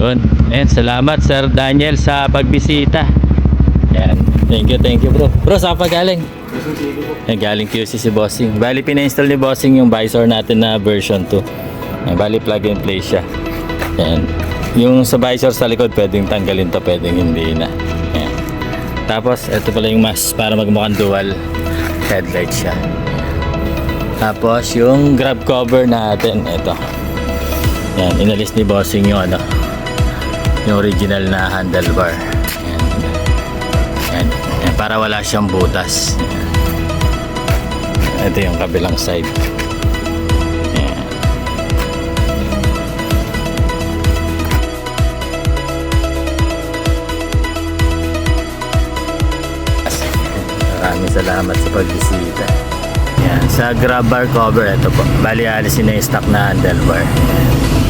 Yun. And salamat Sir Daniel sa pagbisita. Yan. Thank you bro. Bro, saan pa galing? Yan, galing QC si Bossing. Bali, pina-install ni Bossing yung visor natin na version 2. Yan, bali, plug and play siya. Yan. Yung sa visor sa likod, pwedeng tanggalin to, pwedeng hindi na. Yan. Tapos, ito pala yung mask para magmukhang dual headlight siya. Tapos, yung grab cover natin, ito. Yan, inalis ni Bossing yung ano, yung original na handlebar. Yan. Yan. Yan, para wala siyang butas. Yan. Ito yung kabilang side. Yan. Maraming salamat sa pagbisita. Yan, sa grab bar cover, ito po. Bali, alisin na yung stock na handlebar. Yan.